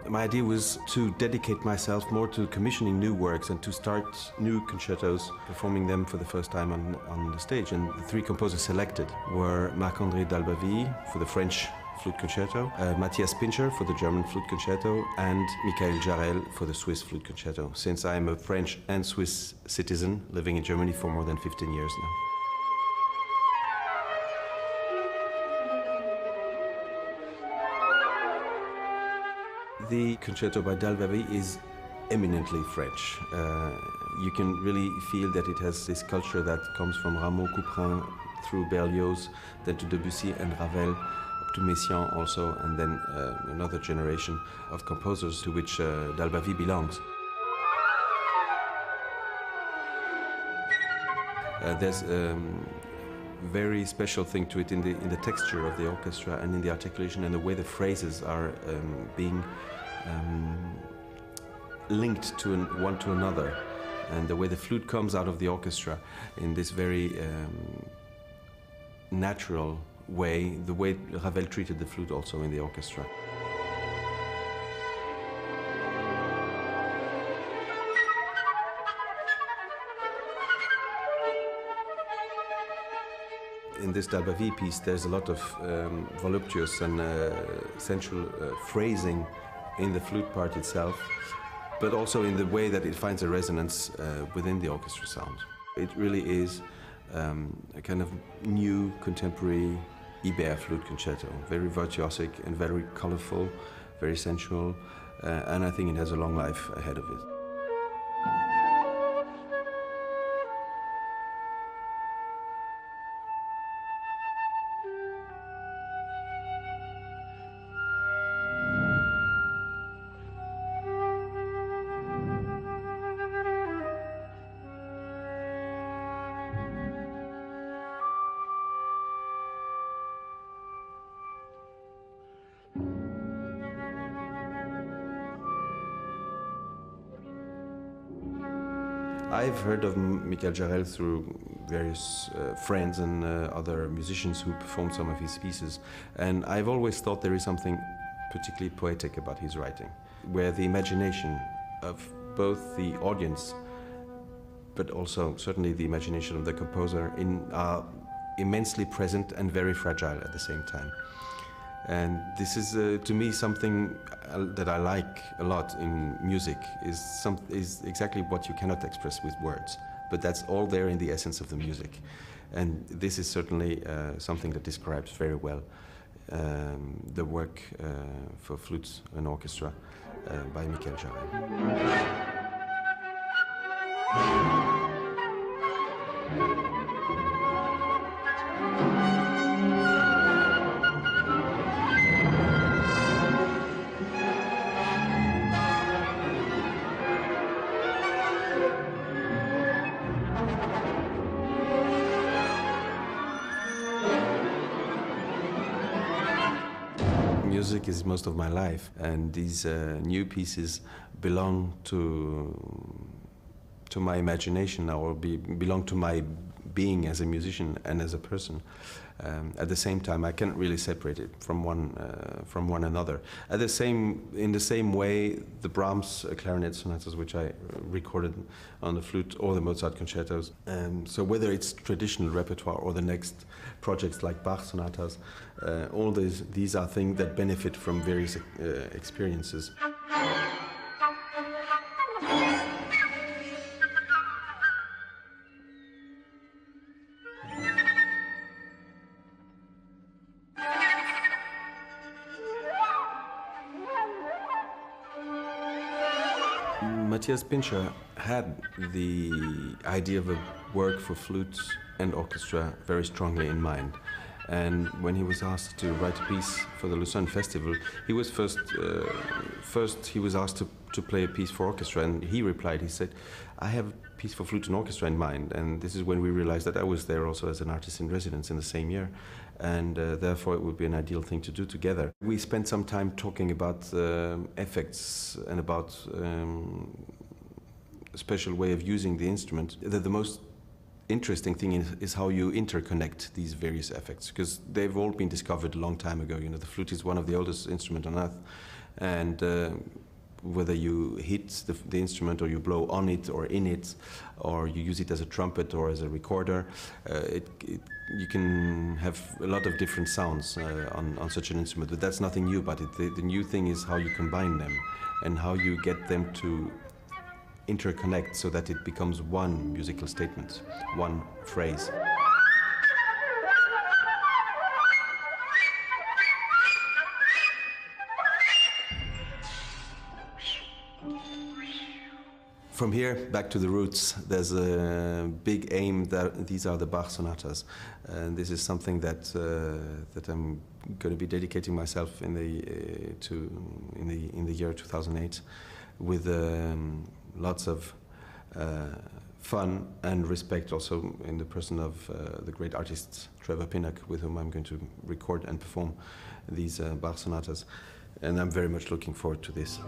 My idea was to dedicate myself more to commissioning new works and to start new concertos, performing them for the first time on the stage. And the three composers selected were Marc Andre Dalbavie for the French flute concerto, Matthias Pintscher for the German flute concerto, and Michael Jarrell for the Swiss flute concerto, since I am a French and Swiss citizen living in Germany for more than 15 years now. The concerto by Dalbavie is eminently French. You can really feel that it has this culture that comes from Rameau, Couperin, through Berlioz, then to Debussy and Ravel, up to Messiaen also, and then another generation of composers to which Dalbavie belongs. There's very special thing to it in the texture of the orchestra and in the articulation and the way the phrases are being linked to one to another, and the way the flute comes out of the orchestra in this very natural way, the way Ravel treated the flute also in the orchestra. In this Dalbavie piece, there's a lot of voluptuous and sensual phrasing in the flute part itself, but also in the way that it finds a resonance within the orchestra sound. It really is a kind of new contemporary Ibert flute concerto, very virtuosic and very colourful, very sensual, and I think it has a long life ahead of it. I've heard of Michael Jarrell through various friends and other musicians who performed some of his pieces, and I've always thought there is something particularly poetic about his writing, where the imagination of both the audience, but also certainly the imagination of the composer are immensely present and very fragile at the same time. And this is, to me, something that I like a lot in music, is exactly what you cannot express with words. But that's all there in the essence of the music. And this is certainly something that describes very well the work for flute and orchestra by Michael Jarrell. Music is most of my life, and these new pieces belong to my imagination, or belong to my being as a musician and as a person. At the same time, I can't really separate it from one another. In the same way, the Brahms clarinet sonatas, which I recorded on the flute, or the Mozart concertos. So whether it's traditional repertoire or the next projects like Bach sonatas, all these are things that benefit from various experiences. Matthias Pintscher had the idea of a work for flute and orchestra very strongly in mind. And when he was asked to write a piece for the Lucerne Festival, he was first he was asked to play a piece for orchestra, and he replied, he said, I have a piece for flute and orchestra in mind. And this is when we realized that I was there also as an artist in residence in the same year, and therefore it would be an ideal thing to do together. We spent some time talking about effects and about a special way of using the instrument. The most interesting thing is how you interconnect these various effects, because they've all been discovered a long time ago. You know, the flute is one of the oldest instruments on earth, and whether you hit the instrument or you blow on it or in it, or you use it as a trumpet or as a recorder, you can have a lot of different sounds on such an instrument, but that's nothing new about it. The new thing is how you combine them and how you get them to interconnect so that it becomes one musical statement, one phrase. From here, back to the roots, there's a big aim that these are the Bach sonatas. And this is something that I'm going to be dedicating myself in the year 2008 with lots of fun and respect also in the person of the great artist Trevor Pinnock, with whom I'm going to record and perform these Bach sonatas. And I'm very much looking forward to this.